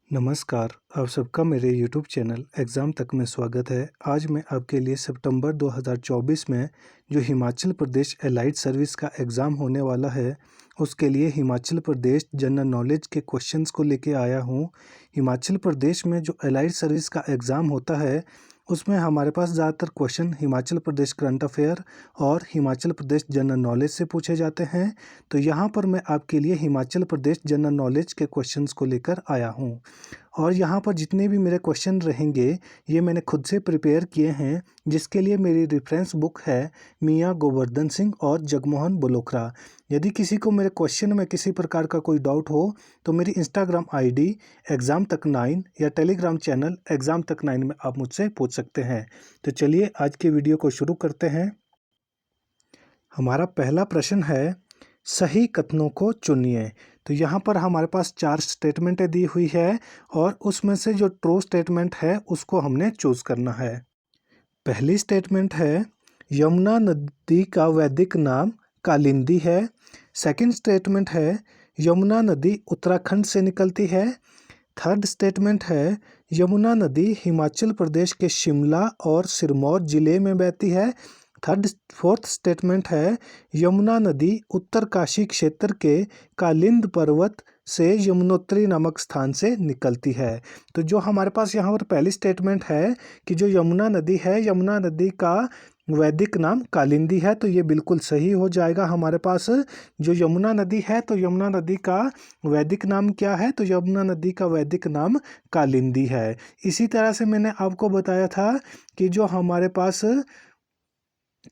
नमस्कार, आप सबका मेरे यूट्यूब चैनल एग्ज़ाम तक में स्वागत है। आज मैं आपके लिए सितंबर 2024 में जो हिमाचल प्रदेश एलाइड सर्विस का एग्ज़ाम होने वाला है, उसके लिए हिमाचल प्रदेश जनरल नॉलेज के क्वेश्चंस को लेके आया हूँ। हिमाचल प्रदेश में जो एलाइड सर्विस का एग्ज़ाम होता है, उसमें हमारे पास ज़्यादातर question Himachal Pradesh current affair और हिमाचल प्रदेश जनरल नॉलेज से पूछे जाते हैं। तो यहाँ पर मैं आपके लिए हिमाचल प्रदेश जनरल नॉलेज के क्वेश्चंस को लेकर आया हूँ। और यहाँ पर जितने भी मेरे क्वेश्चन रहेंगे, ये मैंने खुद से प्रिपेयर किए हैं, जिसके लिए मेरी रेफरेंस बुक है मियाँ गोवर्धन सिंह और जगमोहन बोलोखरा। यदि किसी को मेरे क्वेश्चन में किसी प्रकार का कोई डाउट हो, तो मेरी इंस्टाग्राम आईडी एग्ज़ाम तक 9 या टेलीग्राम चैनल एग्ज़ाम तक 9 में आप मुझसे पूछ सकते हैं। तो चलिए आज के वीडियो को शुरू करते हैं। हमारा पहला प्रश्न है, सही कथनों को चुनिए। तो यहाँ पर हमारे पास 4 स्टेटमेंटें दी हुई है और उसमें से जो ट्रू स्टेटमेंट है उसको हमने चूज़ करना है। पहली स्टेटमेंट है, यमुना नदी का वैदिक नाम कालिंदी है। सेकंड स्टेटमेंट है, यमुना नदी उत्तराखंड से निकलती है। थर्ड स्टेटमेंट है, यमुना नदी हिमाचल प्रदेश के शिमला और सिरमौर जिले में बहती है। फोर्थ स्टेटमेंट है, यमुना नदी उत्तरकाशी क्षेत्र के कालिंद पर्वत से यमुनोत्री नामक स्थान से निकलती है। तो जो हमारे पास यहाँ पर पहली स्टेटमेंट है कि जो यमुना नदी है, यमुना नदी का वैदिक नाम कालिंदी है, तो ये बिल्कुल सही हो जाएगा हमारे पास। जो यमुना नदी है, तो यमुना नदी का वैदिक नाम क्या है? तो यमुना नदी का वैदिक नाम कालिंदी है। इसी तरह से मैंने आपको बताया था कि जो हमारे पास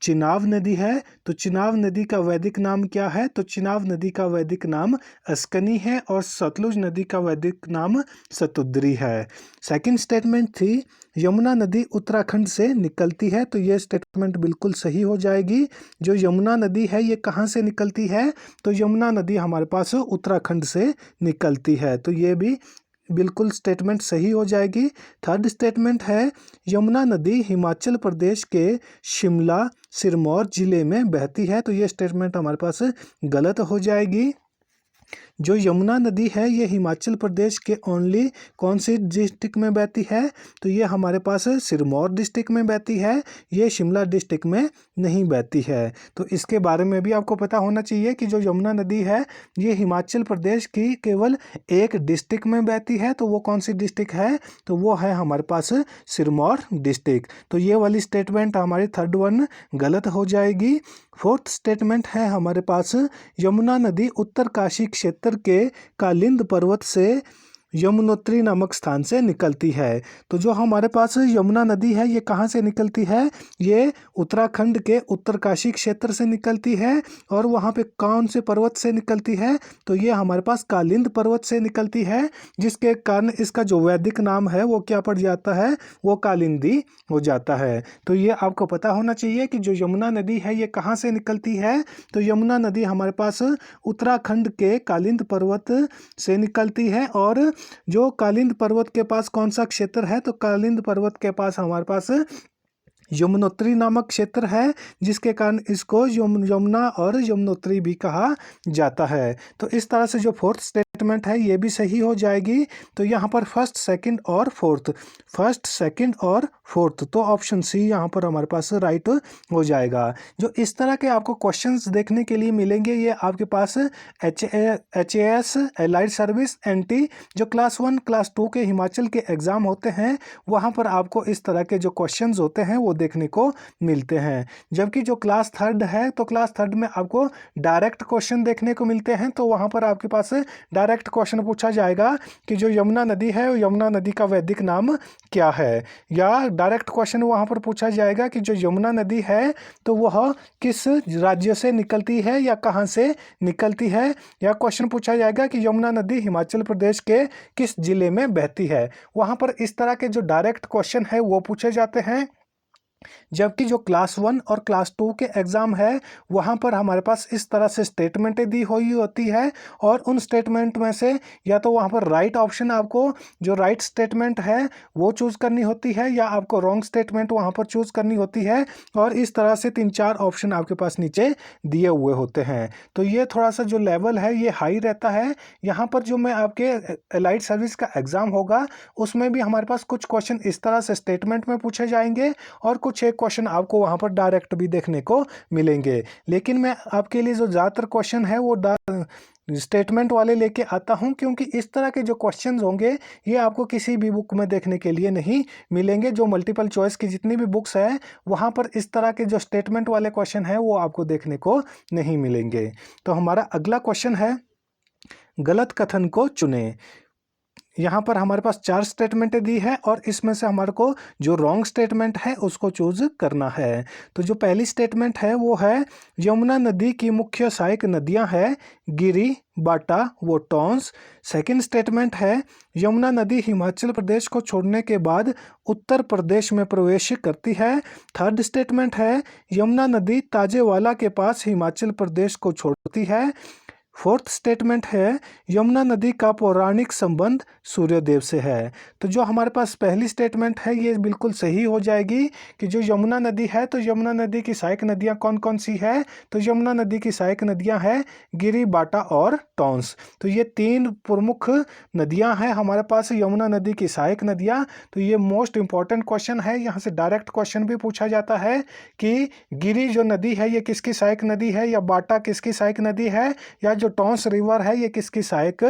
चिनाब नदी है, तो चिनाब नदी का वैदिक नाम क्या है? तो चिनाब नदी का वैदिक नाम अस्कनी है और सतलुज नदी का वैदिक नाम सतुद्री है। सेकंड स्टेटमेंट थी, यमुना नदी उत्तराखंड से निकलती है, तो ये स्टेटमेंट बिल्कुल सही हो जाएगी। जो यमुना नदी है ये कहाँ से निकलती है? तो यमुना नदी हमारे पास उत्तराखंड से निकलती है, तो ये भी बिल्कुल स्टेटमेंट सही हो जाएगी। थर्ड स्टेटमेंट है, यमुना नदी हिमाचल प्रदेश के शिमला सिरमौर जिले में बहती है, तो ये स्टेटमेंट हमारे पास गलत हो जाएगी। जो यमुना नदी है ये हिमाचल प्रदेश के ओनली कौन सी डिस्ट्रिक्ट में बहती है? तो ये हमारे पास सिरमौर डिस्ट्रिक्ट में बहती है, ये शिमला डिस्ट्रिक्ट में नहीं बहती है। तो इसके बारे में भी आपको पता होना चाहिए कि जो यमुना नदी है ये हिमाचल प्रदेश की केवल एक डिस्ट्रिक्ट में बहती है, तो वो कौन सी डिस्ट्रिक्ट है? तो वो है हमारे पास सिरमौर डिस्ट्रिक्ट। तो ये वाली स्टेटमेंट हमारी थर्ड वन गलत हो जाएगी। फोर्थ स्टेटमेंट है हमारे पास, यमुना नदी उत्तरकाशी क्षेत्र के कालिंद पर्वत से यमुनोत्री नामक स्थान से निकलती है। तो जो हमारे पास यमुना नदी है ये कहाँ से निकलती है? ये उत्तराखंड के उत्तरकाशी क्षेत्र से निकलती है। और वहाँ पे कौन से पर्वत से निकलती है? तो ये हमारे पास कालिंद पर्वत से निकलती है, जिसके कारण इसका जो वैदिक नाम है वो क्या पड़ जाता है? वो कालिंदी हो जाता है। तो ये आपको पता होना चाहिए कि जो यमुना नदी है ये कहाँ से निकलती है? तो यमुना नदी हमारे पास उत्तराखंड के कालिंद पर्वत से निकलती है। और जो कालिंद पर्वत के पास कौन सा क्षेत्र है? तो कालिंद पर्वत के पास हमारे पास यमुनोत्री नामक क्षेत्र है, जिसके कारण इसको यमुना और यमुनोत्री भी कहा जाता है। तो इस तरह से जो फोर्थ स्टेटमेंट है ये भी सही हो जाएगी। तो यहाँ पर फर्स्ट सेकंड और फोर्थ, तो ऑप्शन सी यहाँ पर हमारे पास राइट हो जाएगा। जो इस तरह के आपको क्वेश्चंस देखने के लिए मिलेंगे, ये आपके पास HAS एलाइड सर्विस NT जो क्लास 1 क्लास 2 के हिमाचल के एग्ज़ाम होते हैं, वहाँ पर आपको इस तरह के जो क्वेश्चंस होते हैं वो देखने को मिलते हैं। जबकि जो क्लास थर्ड है, तो क्लास थर्ड में आपको डायरेक्ट क्वेश्चन देखने को मिलते हैं। तो वहाँ पर आपके पास डायरेक्ट क्वेश्चन पूछा जाएगा कि जो यमुना नदी है, यमुना नदी का वैदिक नाम क्या है? या डायरेक्ट क्वेश्चन वहाँ पर पूछा जाएगा कि जो यमुना नदी है तो वह किस राज्य से निकलती है या कहाँ से निकलती है? या क्वेश्चन पूछा जाएगा कि यमुना नदी हिमाचल प्रदेश के किस जिले में बहती है? वहाँ पर इस तरह के जो डायरेक्ट क्वेश्चन है वो पूछे जाते हैं। जबकि जो क्लास 1 और क्लास 2 के एग्ज़ाम है वहाँ पर हमारे पास इस तरह से स्टेटमेंटें दी हुई होती है और उन स्टेटमेंट में से या तो वहाँ पर राइट ऑप्शन आपको जो राइट स्टेटमेंट है वो चूज़ करनी होती है या आपको रॉन्ग स्टेटमेंट वहाँ पर चूज़ करनी होती है और इस तरह से 3-4 ऑप्शन आपके पास नीचे दिए हुए होते हैं। तो ये थोड़ा सा जो लेवल है ये हाई रहता है। यहाँ पर जो मैं आपके एलाइड सर्विस का एग्ज़ाम होगा उसमें भी हमारे पास कुछ क्वेश्चन इस तरह से स्टेटमेंट में पूछे जाएंगे और कुछ एक क्वेश्चन आपको वहाँ पर डायरेक्ट भी देखने को मिलेंगे। लेकिन मैं आपके लिए जो ज़्यादातर क्वेश्चन है वो स्टेटमेंट वाले लेके आता हूँ, क्योंकि इस तरह के जो क्वेश्चंस होंगे ये आपको किसी भी बुक में देखने के लिए नहीं मिलेंगे। जो मल्टीपल चॉइस की जितनी भी बुक्स हैं वहाँ पर इस तरह के जो स्टेटमेंट वाले क्वेश्चन हैं वो आपको देखने को नहीं मिलेंगे। तो हमारा अगला क्वेश्चन है, गलत कथन को चुनें। यहाँ पर हमारे पास 4 स्टेटमेंटें दी है और इसमें से हमारे को जो रॉन्ग स्टेटमेंट है उसको चूज करना है। तो जो पहली स्टेटमेंट है वो है, यमुना नदी की मुख्य सहायक नदियाँ हैं गिरी, बाटा व टॉन्स। सेकंड स्टेटमेंट है, यमुना नदी हिमाचल प्रदेश को छोड़ने के बाद उत्तर प्रदेश में प्रवेश करती है। थर्ड स्टेटमेंट है, यमुना नदी ताजेवाला के पास हिमाचल प्रदेश को छोड़ती है। फोर्थ स्टेटमेंट है, यमुना नदी का पौराणिक संबंध सूर्यदेव से है। तो जो हमारे पास पहली स्टेटमेंट है ये बिल्कुल सही हो जाएगी कि जो यमुना नदी है तो यमुना नदी की सहायक नदियाँ कौन कौन सी है, तो यमुना नदी की सहायक नदियाँ हैं गिरी, बाटा और टॉन्स। तो ये 3 प्रमुख नदियाँ हैं हमारे पास यमुना नदी की सहायक नदियाँ। तो ये मोस्ट इंपॉर्टेंट क्वेश्चन है, यहाँ से डायरेक्ट क्वेश्चन भी पूछा जाता है कि गिरी जो नदी है ये किसकी सहायक नदी है, या बाटा किसकी सहायक नदी है, या जो टॉन्स रिवर है ये किसकी सहायक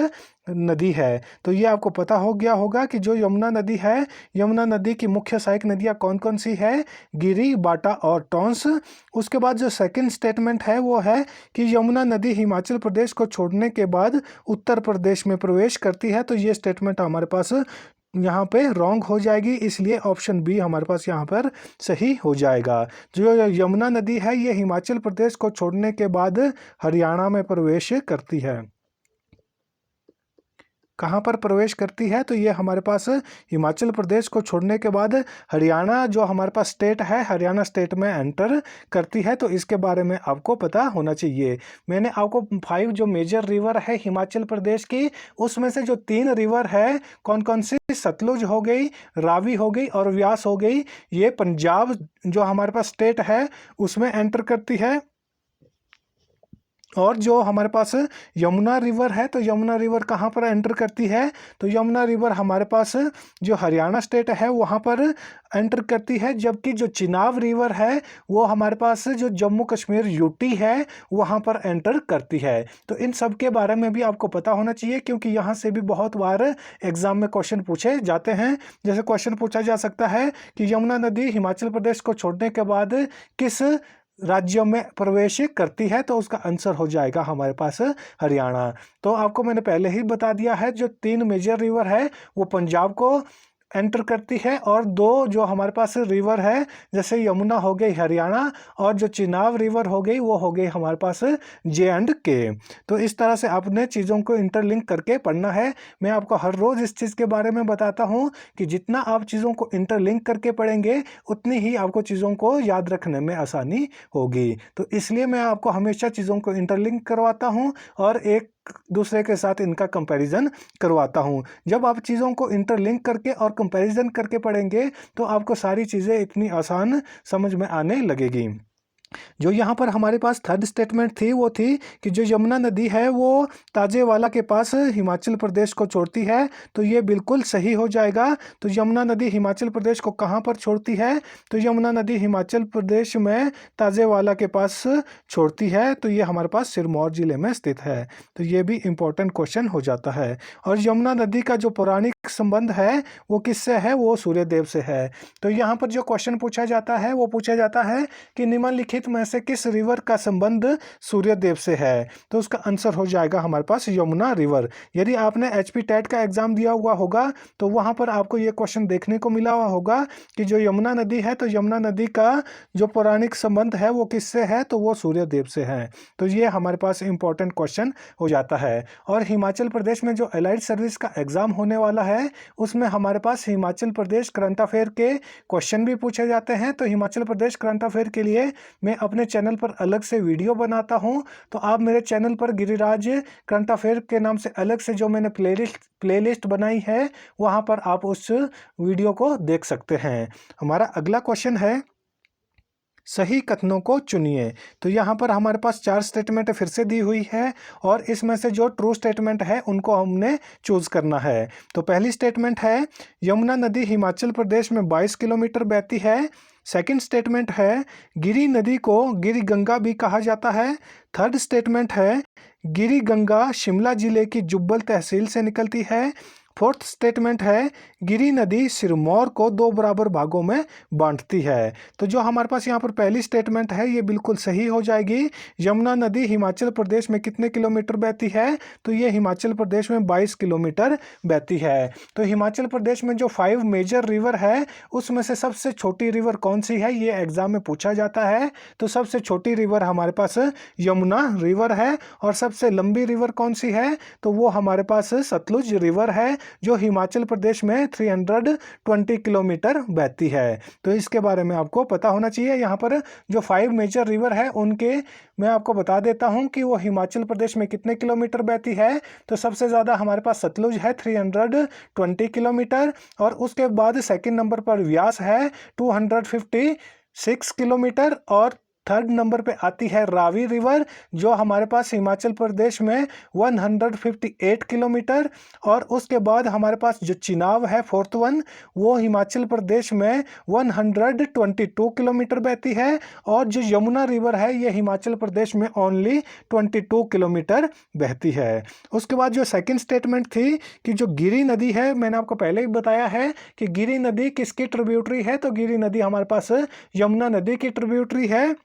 नदी है। तो ये आपको पता हो गया होगा कि जो यमुना नदी है, यमुना नदी की मुख्य सहायक नदियाँ कौन कौन सी है, गिरी, बाटा और टॉन्स। उसके बाद जो सेकंड स्टेटमेंट है वो है कि यमुना नदी हिमाचल प्रदेश को छोड़ने के बाद उत्तर प्रदेश में प्रवेश करती है। तो ये स्टेटमेंट हमारे पास यहाँ पे रॉन्ग हो जाएगी, इसलिए ऑप्शन बी हमारे पास यहाँ पर सही हो जाएगा। जो यमुना नदी है ये हिमाचल प्रदेश को छोड़ने के बाद हरियाणा में प्रवेश करती है। कहाँ पर प्रवेश करती है, तो ये हमारे पास हिमाचल प्रदेश को छोड़ने के बाद हरियाणा जो हमारे पास स्टेट है, हरियाणा स्टेट में एंटर करती है। तो इसके बारे में आपको पता होना चाहिए। मैंने आपको 5 जो मेजर रिवर है हिमाचल प्रदेश की उसमें से जो 3 रिवर है कौन कौन सी, सतलुज हो गई, रावी हो गई और व्यास हो गई, ये पंजाब जो हमारे पास स्टेट है उसमें एंटर करती है। और जो हमारे पास यमुना रिवर है तो यमुना रिवर कहाँ पर एंटर करती है, तो यमुना रिवर हमारे पास जो हरियाणा स्टेट है वहाँ पर एंटर करती है। जबकि जो चिनाब रिवर है वो हमारे पास जो जम्मू कश्मीर यूटी है वहाँ पर एंटर करती है। तो इन सब के बारे में भी आपको पता होना चाहिए, क्योंकि यहाँ से भी बहुत बार एग्जाम में क्वेश्चन पूछे जाते हैं। जैसे क्वेश्चन पूछा जा सकता है कि यमुना नदी हिमाचल प्रदेश को छोड़ने के बाद किस राज्यों में प्रवेश करती है, तो उसका आंसर हो जाएगा हमारे पास हरियाणा। तो आपको मैंने पहले ही बता दिया है जो 3 मेजर रिवर है वो पंजाब को एंटर करती है और 2 जो हमारे पास रिवर है जैसे यमुना हो गई हरियाणा और जो चिनाब रिवर हो गई वो हो गई हमारे पास J&K। तो इस तरह से आपने चीज़ों को इंटरलिंक करके पढ़ना है। मैं आपको हर रोज़ इस चीज़ के बारे में बताता हूँ कि जितना आप चीज़ों को इंटरलिंक करके पढ़ेंगे उतनी ही आपको चीज़ों को याद रखने में आसानी होगी। तो इसलिए मैं आपको हमेशा चीज़ों को इंटरलिंक करवाता हूँ और एक दूसरे के साथ इनका कंपैरिजन करवाता हूँ। जब आप चीज़ों को इंटरलिंक करके और कंपैरिजन करके पढ़ेंगे तो आपको सारी चीज़ें इतनी आसान समझ में आने लगेगी। जो यहाँ पर हमारे पास थर्ड स्टेटमेंट थी वो थी कि जो यमुना नदी है वो ताजेवाला के पास हिमाचल प्रदेश को छोड़ती है। तो ये बिल्कुल सही हो जाएगा। तो यमुना नदी हिमाचल प्रदेश को कहाँ पर छोड़ती है, तो यमुना नदी हिमाचल प्रदेश में ताजेवाला के पास छोड़ती है। तो ये हमारे पास सिरमौर जिले में स्थित है। तो ये भी इम्पोर्टेंट क्वेश्चन हो जाता है। और यमुना नदी का जो पौराणिक संबंध है वो किससे है, वो सूर्यदेव से है। तो यहाँ पर जो क्वेश्चन पूछा जाता है वो पूछा जाता है कि निम्नलिखित निम्नलिखित में से किस रिवर का संबंध सूर्यदेव से है? तो उसका आंसर हो जाएगा हमारे पास यमुना रिवर। यदि आपने एचपी टेट का एग्जाम दिया हुआ होगा तो वहां पर आपको ये क्वेश्चन देखने को मिला हुआ होगा कि जो यमुना नदी है, तो यमुना नदी का जो पौराणिक संबंध है वो किससे है? तो वो सूर्यदेव से है। तो ये हमारे पास इंपॉर्टेंट क्वेश्चन हो जाता है। और हिमाचल प्रदेश में जो एलाइड सर्विस का एग्जाम होने वाला है उसमें हमारे पास हिमाचल प्रदेश करंट अफेयर के क्वेश्चन भी पूछे जाते हैं। तो हिमाचल प्रदेश करंट अफेयर के लिए मैं अपने चैनल पर अलग से वीडियो बनाता हूं, तो आप मेरे चैनल पर गिरिराज करंट अफेयर के नाम से अलग से जो मैंने प्लेलिस्ट बनाई है वहां पर आप उस वीडियो को देख सकते हैं। हमारा अगला क्वेश्चन है, सही कथनों को चुनिए। तो यहाँ पर हमारे पास 4 स्टेटमेंट फिर से दी हुई है और इसमें से जो ट्रू स्टेटमेंट है उनको हमने चूज करना है। तो पहली स्टेटमेंट है, यमुना नदी हिमाचल प्रदेश में 22 किलोमीटर बहती है। सेकंड स्टेटमेंट है, गिरी नदी को गिरी गंगा भी कहा जाता है। थर्ड स्टेटमेंट है, गिरी गंगा शिमला जिले की जुब्बल तहसील से निकलती है। फोर्थ स्टेटमेंट है, गिरी नदी सिरमौर को 2 बराबर भागों में बांटती है। तो जो हमारे पास यहाँ पर पहली स्टेटमेंट है ये बिल्कुल सही हो जाएगी। यमुना नदी हिमाचल प्रदेश में कितने किलोमीटर बहती है? तो ये हिमाचल प्रदेश में 22 किलोमीटर बहती है। तो हिमाचल प्रदेश में जो 5 मेजर रिवर है उसमें से सबसे छोटी रिवर कौन सी है, ये एग्जाम में पूछा जाता है। तो सबसे छोटी रिवर हमारे पास यमुना रिवर है। और सबसे लंबी रिवर कौन सी है? तो वो हमारे पास सतलुज रिवर है जो हिमाचल प्रदेश में 320 किलोमीटर बहती है। तो इसके बारे में आपको पता होना चाहिए। यहाँ पर जो 5 मेजर रिवर है उनके मैं आपको बता देता हूँ कि वो हिमाचल प्रदेश में कितने किलोमीटर बहती है। तो सबसे ज़्यादा हमारे पास सतलुज है 320 किलोमीटर, और उसके बाद सेकंड नंबर पर व्यास है 256 किलोमीटर, और थर्ड नंबर पे आती है रावी रिवर जो हमारे पास हिमाचल प्रदेश में 158 किलोमीटर, और उसके बाद हमारे पास जो चिनाब है फोर्थ वन, वो हिमाचल प्रदेश में 122 किलोमीटर बहती है। और जो यमुना रिवर है ये हिमाचल प्रदेश में ओनली 22 किलोमीटर बहती है। उसके बाद जो सेकंड स्टेटमेंट थी कि जो गिरी नदी है, मैंने आपको पहले ही बताया है कि गिरी नदी किसकी ट्रिब्यूटरी है। तो गिरी नदी हमारे पास यमुना नदी की ट्रिब्यूटरी है।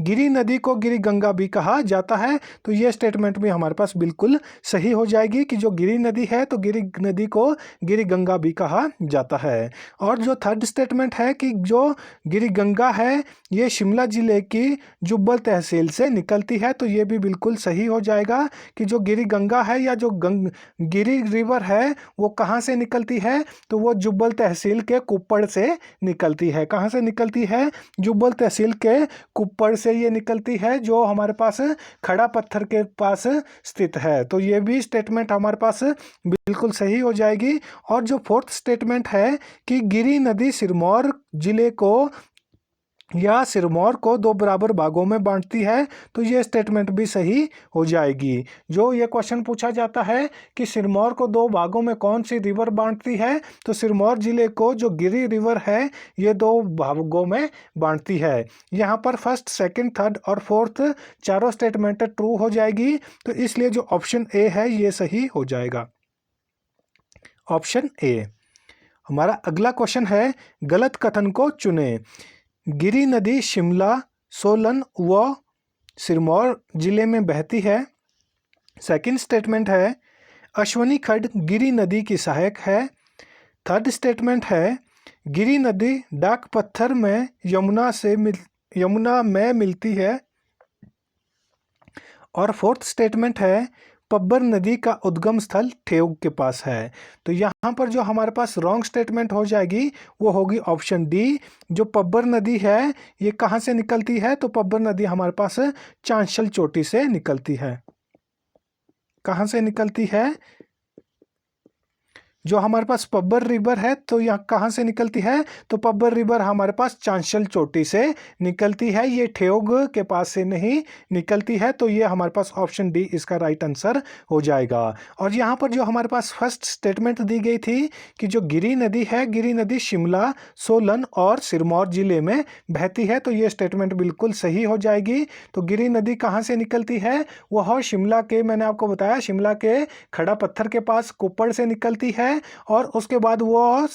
गिरी नदी को गिरी गंगा भी कहा जाता है। तो ये स्टेटमेंट भी हमारे पास बिल्कुल सही हो जाएगी कि जो गिरी नदी है तो गिरी नदी को गिरी गंगा भी कहा जाता है। और जो थर्ड स्टेटमेंट है कि जो गिरी गंगा है ये शिमला जिले की जुब्बल तहसील से निकलती है। तो ये भी बिल्कुल सही हो जाएगा कि जो गिरी गंगा है या जो गिरी रिवर है वो कहाँ से निकलती है? तो वो जुब्बल तहसील के कुप्पड़ से निकलती है। कहाँ से निकलती है? जुब्बल तहसील के कुप्पड़ से ये निकलती है जो हमारे पास खड़ा पत्थर के पास स्थित है। तो ये भी स्टेटमेंट हमारे पास बिल्कुल सही हो जाएगी। और जो फोर्थ स्टेटमेंट है कि गिरी नदी सिरमौर जिले को या सिरमौर को 2 बराबर भागों में बांटती है, तो ये स्टेटमेंट भी सही हो जाएगी। जो ये क्वेश्चन पूछा जाता है कि सिरमौर को 2 भागों में कौन सी रिवर बांटती है, तो सिरमौर जिले को जो गिरी रिवर है ये 2 भागों में बांटती है। यहाँ पर फर्स्ट, सेकंड, थर्ड और फोर्थ चारों स्टेटमेंट ट्रू हो जाएगी। तो इसलिए जो ऑप्शन ए है ये सही हो जाएगा, ऑप्शन ए। हमारा अगला क्वेश्चन है, गलत कथन को चुने। गिरी नदी शिमला, सोलन व सिरमौर जिले में बहती है। सेकंड स्टेटमेंट है, अश्वनी खड्ड गिरी नदी की सहायक है। थर्ड स्टेटमेंट है, गिरी नदी डाक पत्थर में यमुना में मिलती है। और फोर्थ स्टेटमेंट है, पब्बर नदी का उद्गम स्थल ठेउग के पास है। तो यहाँ पर जो हमारे पास रॉन्ग स्टेटमेंट हो जाएगी वो होगी ऑप्शन डी। जो पब्बर नदी है ये कहाँ से निकलती है? तो पब्बर नदी हमारे पास चांशल चोटी से निकलती है। कहाँ से निकलती है? जो हमारे पास पब्बर रिवर है तो यहाँ कहाँ से निकलती है? तो पब्बर रिवर हमारे पास चांशल चोटी से निकलती है, ये ठेउग के पास से नहीं निकलती है। तो ये हमारे पास ऑप्शन डी इसका राइट आंसर हो जाएगा। और यहाँ पर जो हमारे पास फर्स्ट स्टेटमेंट दी गई थी कि जो गिरी नदी है, गिरी नदी शिमला, सोलन और सिरमौर जिले में बहती है, तो ये स्टेटमेंट बिल्कुल सही हो जाएगी। तो गिरी नदी कहाँ से निकलती है? वह शिमला के, मैंने आपको बताया शिमला के खड़ा पत्थर के पास कुप्पड़ से निकलती है। है और उसके बाद वो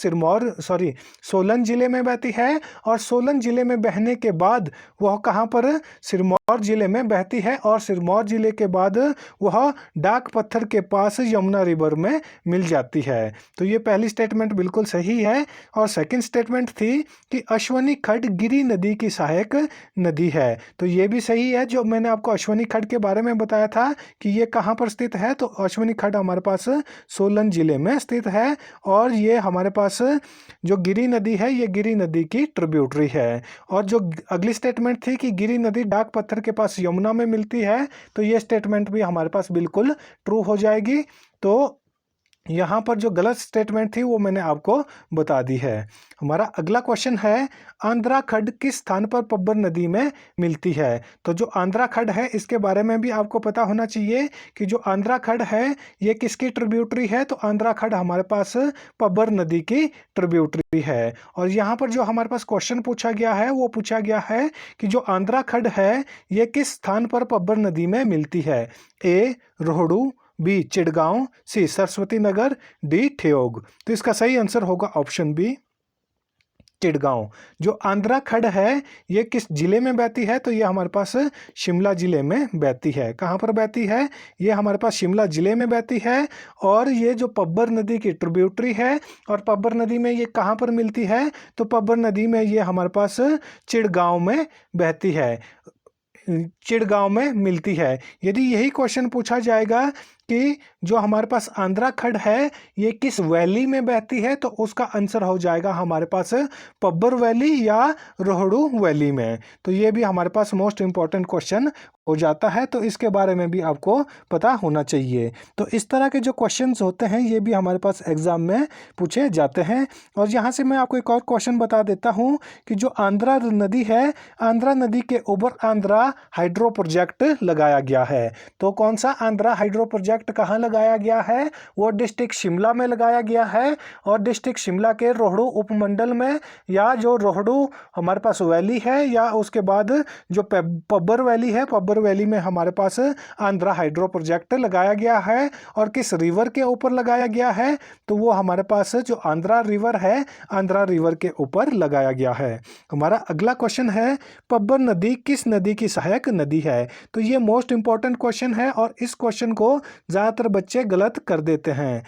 सोलन ज़िले में बहती है और सोलन ज़िले में बहने के बाद वह कहाँ पर सिरमौर ज़िले में बहती है और सिरमौर ज़िले के बाद वह डाक पत्थर के पास यमुना रिवर में मिल जाती है। तो ये पहली स्टेटमेंट बिल्कुल सही है। और सेकंड स्टेटमेंट थी कि अश्वनी खड्ड गिरि नदी की सहायक नदी है, तो ये भी सही है। जो मैंने आपको अश्वनी खड्ड के बारे में बताया था कि ये कहाँ पर स्थित है, तो अश्वनी खड्ड हमारे पास सोलन जिले में स्थित है और ये हमारे पास जो गिरि नदी है ये गिरि नदी की ट्रिब्यूटरी है। और जो अगली स्टेटमेंट थी कि गिरि नदी डाक पत्थर के पास यमुना में मिलती है, तो ये स्टेटमेंट भी हमारे पास बिल्कुल ट्रू हो जाएगी। तो यहाँ पर जो गलत स्टेटमेंट थी वो मैंने आपको बता दी है। हमारा अगला क्वेश्चन है, आंध्रा खड्ड किस स्थान पर पब्बर नदी में मिलती है। तो जो आंध्रा खड्ड है इसके बारे में भी आपको पता होना चाहिए कि जो आंध्रा खड्ड है ये किसकी ट्रिब्यूटरी है, तो आंध्रा खड्ड हमारे पास पब्बर नदी की ट्रिब्यूटरी है। और यहाँ पर जो हमारे पास क्वेश्चन पूछा गया है वो पूछा गया है कि जो आंध्रा खड्ड है ये किस स्थान पर पब्बर नदी में मिलती है। ए रोहड़ू, बी चिड़गांव, सी सरस्वती नगर, डी ठियोग। तो इसका सही आंसर होगा ऑप्शन बी चिड़गांव। जो आंध्रा खड्ड है ये किस जिले में बहती है, तो ये हमारे पास शिमला जिले में बहती है। कहाँ पर बहती है, ये हमारे पास शिमला जिले में बहती है। और ये जो पब्बर नदी की ट्रिब्यूटरी है और पब्बर नदी में ये कहाँ पर मिलती है, तो पब्बर नदी में ये हमारे पास चिड़गांव में बहती है, चिड़गांव में मिलती है। यदि यही क्वेश्चन पूछा जाएगा कि जो हमारे पास आंध्रा खड्ड है ये किस वैली में बहती है, तो उसका आंसर हो जाएगा हमारे पास पब्बर वैली या रोहड़ू वैली में। तो ये भी हमारे पास मोस्ट इंपॉर्टेंट क्वेश्चन हो जाता है, तो इसके बारे में भी आपको पता होना चाहिए। तो इस तरह के जो क्वेश्चंस होते हैं ये भी हमारे पास एग्जाम में पूछे जाते हैं। और यहाँ से मैं आपको एक और क्वेश्चन बता देता हूँ कि जो आंध्रा नदी है, आंध्रा नदी के ऊपर आंध्रा हाइड्रो प्रोजेक्ट लगाया गया है। तो कौन सा आंध्रा हाइड्रो प्रोजेक्ट कहाँ लगाया गया है, वो डिस्ट्रिक्ट शिमला में लगाया गया है। और डिस्ट्रिक्ट शिमला के रोहड़ू उपमंडल में, या जो रोहड़ू हमारे पास वैली है या उसके बाद जो पब्बर वैली है, पब्बर वैली में हमारे पास आंध्रा हाइड्रो प्रोजेक्ट लगाया गया है। और किस रिवर के ऊपर लगाया गया है, तो वो हमारे पास जो आंध्रा रिवर है, आंध्रा रिवर के ऊपर लगाया गया है। हमारा अगला क्वेश्चन है, पब्बर नदी किस नदी की सहायक नदी है। तो ये मोस्ट इंपॉर्टेंट क्वेश्चन है और इस क्वेश्चन को ज़्यादातर बच्चे गलत कर देते हैं।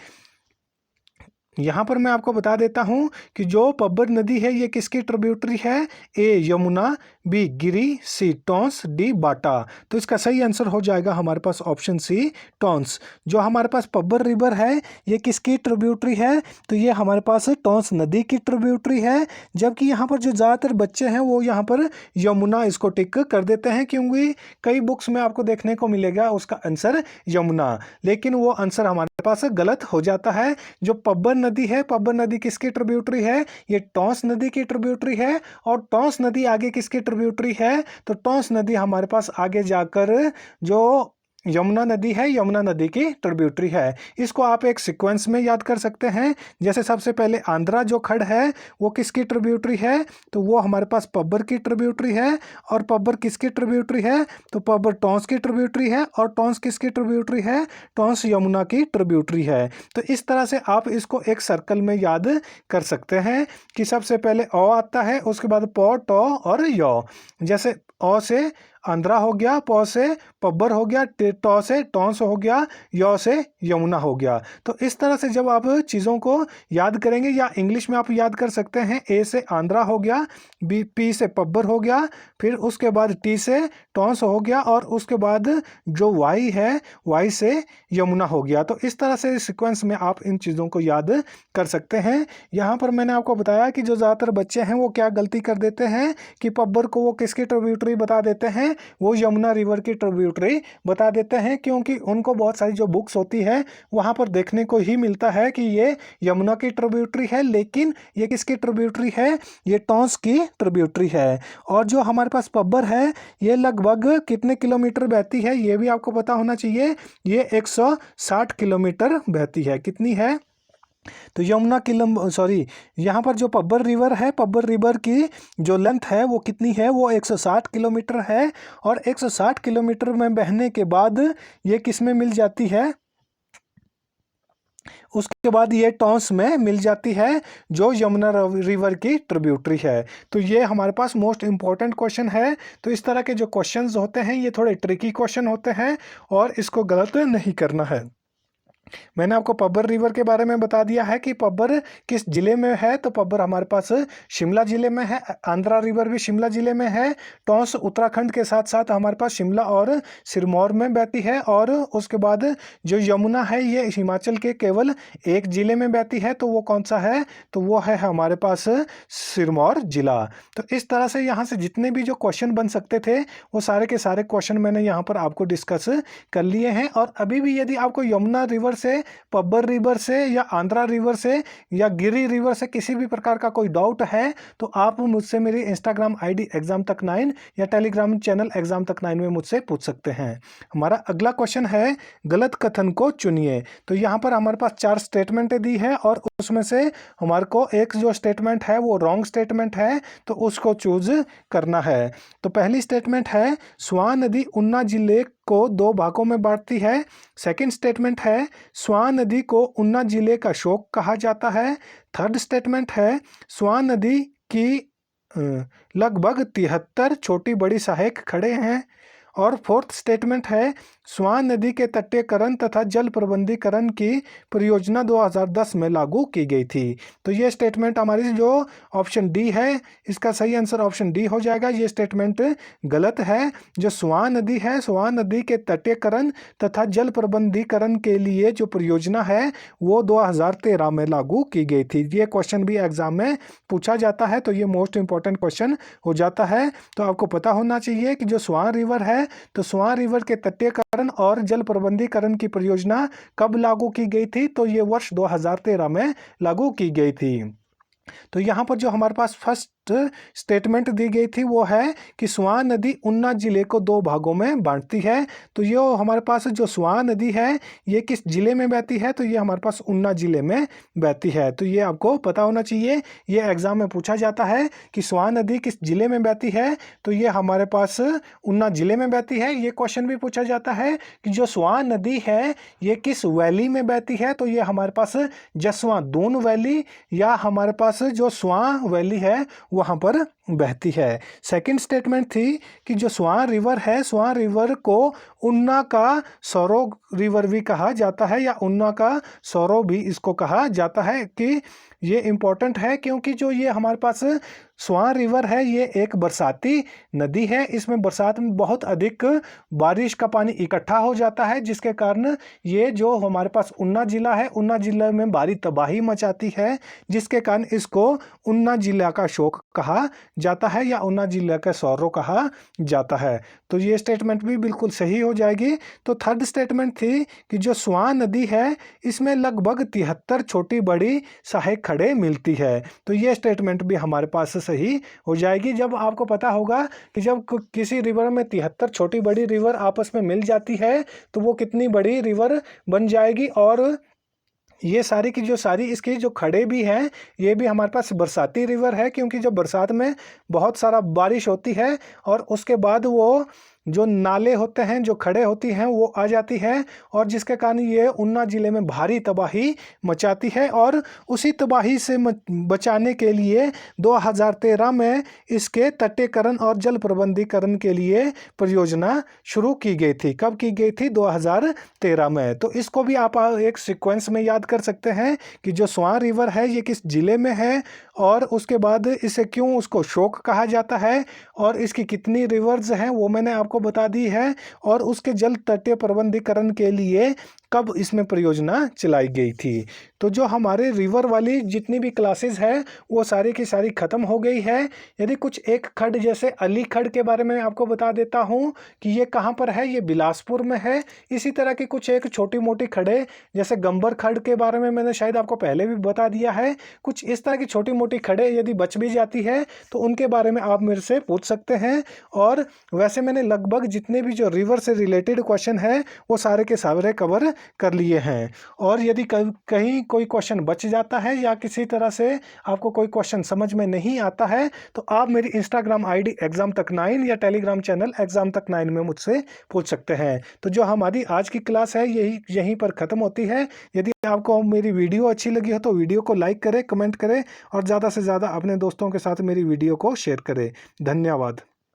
यहाँ पर मैं आपको बता देता हूँ कि जो पब्बर नदी है ये किसकी ट्रिब्यूटरी है। ए यमुना, बी गिरी, सी टॉन्स, डी बाटा। तो इसका सही आंसर हो जाएगा हमारे पास ऑप्शन सी टॉन्स। जो हमारे पास पब्बर रिवर है ये किसकी ट्रिब्यूटरी है, तो ये हमारे पास टॉन्स नदी की ट्रिब्यूटरी है। जबकि यहाँ पर जो ज़्यादातर बच्चे हैं वो यहाँ पर यमुना इसको टिक कर देते हैं, क्योंकि कई बुक्स में आपको देखने को मिलेगा उसका आंसर यमुना, लेकिन वो आंसर हमारे पास गलत हो जाता है। जो पब्बर नदी है, पब्बर नदी किसकी ट्रिब्यूटरी है, ये टॉन्स नदी की ट्रिब्यूटरी है। और टॉन्स नदी आगे किसकी ट्रिब्यूटरी है, तो टॉन्स नदी हमारे पास आगे जाकर जो यमुना नदी है, यमुना नदी की ट्रिब्यूटरी है। इसको आप एक सीक्वेंस में याद कर सकते हैं। जैसे सबसे पहले आंध्रा जो खड्ड है वो किसकी ट्रिब्यूटरी है, तो वो हमारे पास पब्बर की ट्रिब्यूटरी है। और पब्बर किसकी ट्रिब्यूटरी है, तो पब्बर टॉन्स की ट्रिब्यूटरी है। और टॉन्स किसकी ट्रिब्यूटरी है, टॉन्स यमुना की ट्रिब्यूटरी है। तो इस तरह से आप इसको एक सर्कल में याद कर सकते हैं कि सबसे पहले ओ आता है, उसके बाद पौ, टॉ और यौ। जैसे ओ से आंध्रा हो गया, पौ से पब्बर हो गया, टॉ से टॉन्स हो गया, यौ से यमुना हो गया। तो इस तरह से जब आप चीज़ों को याद करेंगे, या इंग्लिश में आप याद कर सकते हैं, ए से आंध्रा हो गया, बी पी से पब्बर हो गया, फिर उसके बाद टी से टॉन्स हो गया, और उसके बाद जो वाई है वाई से यमुना हो गया। तो इस तरह से सीक्वेंस में आप इन चीज़ों को याद कर सकते हैं। यहाँ पर मैंने आपको बताया कि जो ज़्यादातर बच्चे हैं वो क्या गलती कर देते हैं कि पब्बर को वो किसकी ट्रिब्यूटरी बता देते हैं, वो यमुना रिवर की ट्रिब्यूटरी बता देते हैं, क्योंकि उनको बहुत सारी जो बुक्स होती है वहाँ पर देखने को ही मिलता है कि ये यमुना की ट्रिब्यूटरी है, लेकिन ये किसकी ट्रिब्यूटरी है, ये टॉन्स की ट्रिब्यूटरी है। और जो हमारे पास पब्बर है ये लगभग कितने किलोमीटर बहती है ये भी आपको पता होना चाहिए। ये 160 किलोमीटर बहती है। कितनी है, तो यमुना की यहाँ पर जो पब्बर रिवर है, पब्बर रिवर की जो लेंथ है वो कितनी है, वो 160 किलोमीटर है। और 160 किलोमीटर में बहने के बाद ये किस में मिल जाती है, उसके बाद ये टॉन्स में मिल जाती है जो यमुना रिवर की ट्रिब्यूटरी है। तो ये हमारे पास मोस्ट इंपॉर्टेंट क्वेश्चन है। तो इस तरह के जो क्वेश्चंस होते हैं ये थोड़े ट्रिकी क्वेश्चन होते हैं और इसको गलत नहीं करना है। मैंने आपको पब्बर रिवर के बारे में बता दिया है कि पब्बर किस जिले में है। तो पब्बर हमारे पास शिमला जिले में है। आंध्रा रिवर भी शिमला जिले में है। टॉन्स उत्तराखंड के साथ साथ हमारे पास शिमला और सिरमौर में बहती है। और उसके बाद जो यमुना है ये हिमाचल के केवल एक जिले में बहती है। तो वो कौन सा है? तो वो है हमारे पास सिरमौर जिला। तो इस तरह से यहाँ से जितने भी जो क्वेश्चन बन सकते थे वो सारे के सारे क्वेश्चन मैंने यहाँ पर आपको डिस्कस कर लिए हैं। और अभी भी यदि आपको यमुना रिवर से, पब्बर रिवर से या आंध्रा रिवर से या गिरी रिवर से किसी भी प्रकार का कोई डाउट है तो आप मुझसे मेरी इंस्टाग्राम आईडी एग्जाम तक 9 या टेलीग्राम चैनल एग्जाम तक 9 में मुझसे पूछ सकते हैं। हमारा अगला क्वेश्चन है गलत कथन को चुनिए। तो यहाँ पर हमारे पास 4 स्टेटमेंट दी है और उसमें से हमारे को एक जो स्टेटमेंट है वो रॉन्ग स्टेटमेंट है तो उसको चूज करना है। तो पहली स्टेटमेंट है स्वान नदी ऊना जिले को 2 भागों में बांटती है। सेकंड स्टेटमेंट है स्वान नदी को ऊना जिले का शोक कहा जाता है। थर्ड स्टेटमेंट है स्वान नदी की लगभग 73 छोटी बड़ी सहायक खड़े हैं। और फोर्थ स्टेटमेंट है स्वान नदी के तटीयकरण तथा जल प्रबंधीकरण की परियोजना 2010 में लागू की गई थी। तो ये स्टेटमेंट हमारी जो ऑप्शन डी है इसका सही आंसर ऑप्शन डी हो जाएगा। ये स्टेटमेंट गलत है। जो स्वान नदी है, स्वान नदी के तटीयकरण तथा जल प्रबंधीकरण के लिए जो परियोजना है वो 2013 में लागू की गई थी। ये क्वेश्चन भी एग्जाम में पूछा जाता है तो ये मोस्ट इंपॉर्टेंट क्वेश्चन हो जाता है। तो आपको पता होना चाहिए कि जो स्वान रिवर है तो स्वान रिवर के तटीयकरण और जल प्रबंधीकरण की परियोजना कब लागू की गई थी? तो ये वर्ष 2013 में लागू की गई थी। तो यहाँ पर जो हमारे पास फर्स्ट स्टेटमेंट दी गई थी वो है कि स्वान नदी ऊना जिले को 2 भागों में बांटती है। तो ये हमारे पास जो स्वान नदी है ये किस जिले में बहती है? तो ये हमारे पास ऊना जिले में बहती है। तो ये आपको पता होना चाहिए। ये एग्जाम में पूछा जाता है कि स्वान नदी किस जिले में बहती है? तो ये हमारे पास ऊना जिले में बहती है। ये क्वेश्चन भी पूछा जाता है कि जो स्वान नदी है ये किस वैली में बहती है? तो ये हमारे पास जसवां दून वैली या हमारे पास जो स्वां वैली है वहां पर बहती है। सेकंड स्टेटमेंट थी कि जो स्वां रिवर है, स्वां रिवर को ऊना का सौरो रिवर भी कहा जाता है या ऊना का सौरो भी इसको कहा जाता है। कि ये इंपॉर्टेंट है क्योंकि जो ये हमारे पास स्वां रिवर है ये एक बरसाती नदी है। इसमें बरसात में बहुत अधिक बारिश का पानी इकट्ठा हो जाता है जिसके कारण ये जो हमारे पास ऊना जिला है, ऊना जिले में भारी तबाही मचाती है जिसके कारण इसको ऊना जिला का शोक कहा जाता है या ऊना जिला का सौरो कहा जाता है। तो ये स्टेटमेंट भी बिल्कुल सही हो जाएगी। तो थर्ड स्टेटमेंट थी कि जो स्वान नदी है इसमें लगभग 73 छोटी बड़ी सहायक खड़े मिलती है। तो ये स्टेटमेंट भी हमारे पास सही हो जाएगी। जब आपको पता होगा कि जब किसी रिवर में 73 छोटी बड़ी रिवर आपस में मिल जाती है तो वो कितनी बड़ी रिवर बन जाएगी। और ये सारी की जो सारी इसकी जो खड़े भी हैं ये भी हमारे पास बरसाती रिवर है क्योंकि जब बरसात में बहुत सारा बारिश होती है और उसके बाद वो जो नाले होते हैं, जो खड़े होती हैं वो आ जाती है और जिसके कारण ये ऊना जिले में भारी तबाही मचाती है। और उसी तबाही से बचाने के लिए 2013 में इसके तटीयकरण और जल प्रबंधीकरण के लिए परियोजना शुरू की गई थी। कब की गई थी? 2013 में। तो इसको भी आप एक सीक्वेंस में याद कर सकते हैं कि जो स्वां रिवर है ये किस जिले में है और उसके बाद इसे क्यों उसको शोक कहा जाता है और इसकी कितनी रिवर्स हैं वो मैंने आपको बता दी है। और उसके जल तटीय प्रबंधीकरण के लिए कब इसमें परियोजना चलाई गई थी। तो जो हमारे रिवर वाली जितनी भी क्लासेस है वो सारी की सारी ख़त्म हो गई है। यदि कुछ एक खड जैसे अली खड के बारे में आपको बता देता हूँ कि ये कहाँ पर है, ये बिलासपुर में है। इसी तरह की कुछ एक छोटी मोटी खड़े जैसे गंबर खड के बारे में मैंने शायद आपको पहले भी बता दिया है। कुछ इस तरह की छोटी मोटी खड़े यदि बच भी जाती है तो उनके बारे में आप मेरे से पूछ सकते हैं। और वैसे मैंने लगभग जितने भी जो रिवर से रिलेटेड क्वेश्चन है वो सारे के सारे कवर कर लिए हैं। और यदि कहीं कोई क्वेश्चन बच जाता है या किसी तरह से आपको कोई क्वेश्चन समझ में नहीं आता है तो आप मेरी इंस्टाग्राम आईडी एग्जाम तक 9 या टेलीग्राम चैनल एग्जाम तक 9 में मुझसे पूछ सकते हैं। तो जो हमारी आज की क्लास है यहीं पर ख़त्म होती है। यदि आपको मेरी वीडियो अच्छी लगी हो तो वीडियो को लाइक करें, कमेंट करें और ज़्यादा से ज़्यादा अपने दोस्तों के साथ मेरी वीडियो को शेयर करें। धन्यवाद।